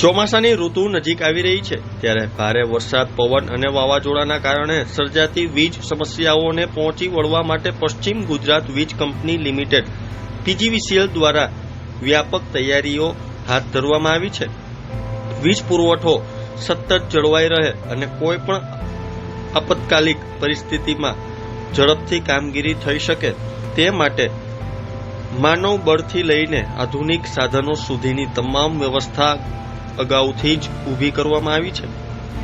ચોમાસાની ઋતુ નજીક આવી રહી છે ત્યારે ભારે વરસાદ, પવન અને વાવાઝોડાના કારણે સર્જાતી વીજ સમસ્યાઓને પહોંચી વળવા માટે પશ્ચિમ ગુજરાત વીજ કંપની લિમિટેડ પીજીવીસીએલ દ્વારા વ્યાપક તૈયારીઓ હાથ ધરવામાં આવી છે. વીજ પુરવઠો સતત જળવાઈ રહે અને કોઈ પણ આપતકાલિક પરિસ્થિતિમાં ઝડપથી કામગીરી થઈ શકે તે માટે માનવ બળથી લઈને આધુનિક સાધનો સુધીની તમામ વ્યવસ્થા અગાઉથી જ ઊભી કરવામાં આવી છે.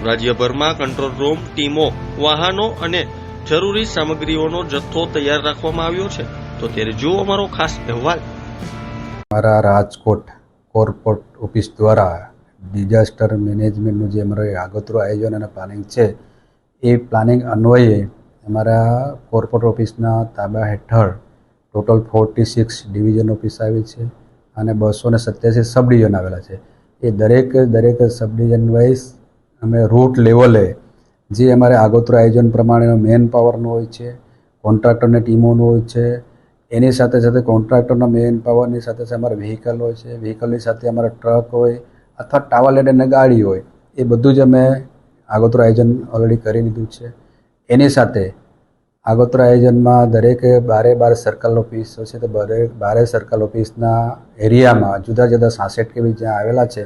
રાજ્યભરમાં કંટ્રોલ રૂમ, ટીમો, વાહનો અને જરૂરી સામગ્રીઓનો જથ્થો તૈયાર રાખવામાં આવ્યો છે. તો ત્યારે જુઓ અમારો ખાસ અહેવાલ. અમારા રાજકોટ કોર્પોરેટ ઓફિસ દ્વારા ડિઝાસ્ટર મેનેજમેન્ટનું જે અમારું આગોતરું આયોજન અને પ્લાનિંગ છે, એ પ્લાનિંગ અન્વયે અમારા કોર્પોરેટ ઓફિસના તાબા હેઠળ ટોટલ 46 ડિવિઝન ઓફિસ આવી છે અને 287 સબ ડિવિઝન આવેલા છે. એ દરેક સબ ડિવિઝન વાઇઝ અમે રૂટ લેવલે જે અમારે આગોતરા આયોજન પ્રમાણે મેન પાવરનું હોય છે, કોન્ટ્રાક્ટરની ટીમોનું હોય છે, એની સાથે સાથે કોન્ટ્રાક્ટરના મેન પાવરની સાથે સાથે અમારા વ્હીકલ હોય છે, વ્હીકલની સાથે અમારા ટ્રક હોય અથવા ટાવર લેડરની ગાડી હોય, એ બધું જ અમે આગોતરું આયોજન ઓલરેડી કરી લીધું છે. એની સાથે આગોતરા આયોજનમાં દરેકે 12 સર્કલ ઓફિસો છે, તો 12 સર્કલ ઓફિસના એરિયામાં જુદા જુદા 66 કેવી જ્યાં આવેલા છે,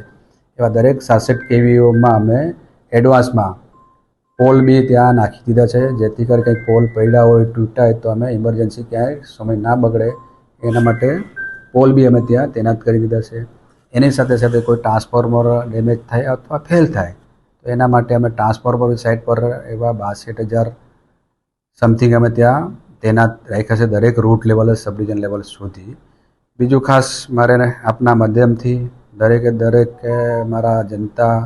એવા દરેક 66 કેવીઓમાં અમે એડવાન્સમાં પોલ બી ત્યાં નાખી દીધા છે, જેથી કરી કંઈક પોલ પડ્યા હોય, તૂટ્યા હોય તો અમે ઇમરજન્સી ક્યાંય સમય ના બગડે એના માટે પોલ બી અમે ત્યાં તૈનાત કરી દીધા છે. એની સાથે સાથે કોઈ ટ્રાન્સફોર્મર ડેમેજ થાય અથવા ફેલ થાય તો એના માટે અમે ટ્રાન્સફોર્મર સાઇટ પર એવા 62,000 સમથિંગ અમે ત્યાં તૈનાત રાખ્યા છે, દરેક રૂટ લેવલે સબ ડિવિઝન લેવલ સુધી. બીજું ખાસ મારે આપના માધ્યમથી દરેક મારા જનતા,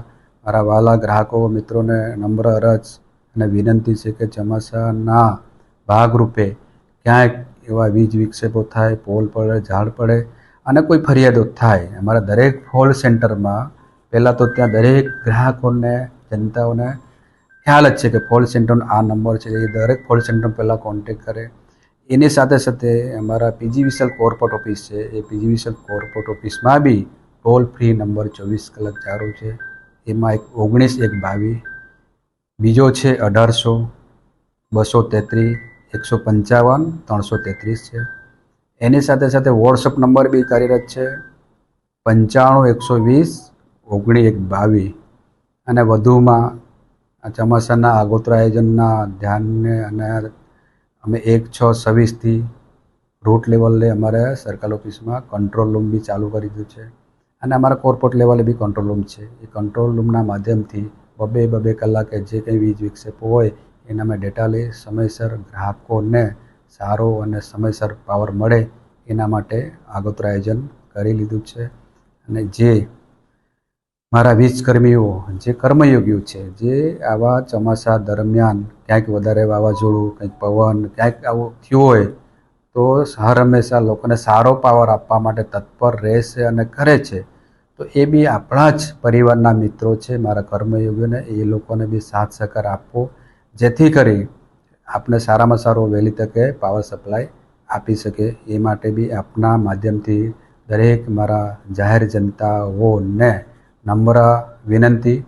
મારા વાલા ગ્રાહકો મિત્રોને નમ્ર અરજ અને વિનંતી છે કે ચોમાસાના ભાગરૂપે ક્યાંક એવા વીજ વિક્ષેપો થાય, પોલ પડે, ઝાડ પડે અને કોઈ ફરિયાદો થાય, અમારા દરેક કોલ સેન્ટરમાં પહેલાં તો ત્યાં દરેક ગ્રાહકોને, જનતાઓને ખ્યાલ જ છે કે કોલ સેન્ટરનો આ નંબર છે, એ દરેક કોલ સેન્ટર પહેલાં કોન્ટેક કરે. એની સાથે સાથે અમારા પીજીવીસીએલ કોર્પોરેટ ઓફિસ છે, એ પીજીવીસીએલ કોર્પોરેટ ઓફિસમાં બી ટોલ ફ્રી નંબર 24 કલાક ચાલુ છે. એમાં એક 19 1 22, બીજો છે 1800 233 155 333 છે. એની સાથે સાથે વોટ્સઅપ નંબર બી કાર્યરત છે 95 120 19 1 22. અને વધુમાં આ ચોમાસાના આગોતરા આયોજનના ધ્યાનને અને અમે 1/6/26થી રૂટ લેવલે અમારે સર્કલ ઓફિસમાં કંટ્રોલ રૂમ બી ચાલુ કરી દીધું છે અને અમારા કોર્પોરેટ લેવલે બી કંટ્રોલ રૂમ છે. એ કંટ્રોલ રૂમના માધ્યમથી બબે કલાકે જે કંઈ વીજ વિક્ષેપો હોય એના અમે ડેટા લઈ સમયસર ગ્રાહકોને સારો અને સમયસર પાવર મળે એના માટે આગોતરા આયોજન કરી લીધું છે. અને જે મારા વીજકર્મીઓ, જે કર્મયોગીઓ છે, જે આવા ચોમાસા દરમિયાન ક્યાંક વધારે વાવાઝોડું, કંઈક પવન, ક્યાંક આવું થયું હોય તો હર હંમેશા લોકોને સારો પાવર આપવા માટે તત્પર રહેશે અને કરે છે. તો એ બી આપણા જ પરિવારના મિત્રો છે, મારા કર્મયોગીઓને, એ લોકોને બી સાથ સહકાર આપવો, જેથી કરી આપણે સારામાં સારો વહેલી તકે પાવર સપ્લાય આપી શકે. એ માટે બી આપના માધ્યમથી દરેક મારા જાહેર જનતાઓને નમ્ર વિનંતી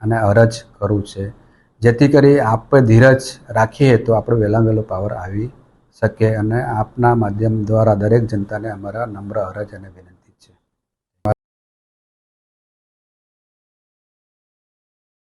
અને અરજ કરું છે, જેથી કરી આપણે ધીરજ રાખીએ તો આપણે વહેલામાં વહેલો પાવર આવી શકે. અને આપના માધ્યમ દ્વારા દરેક જનતાને અમારા નમ્ર અરજ અને વિનંતી.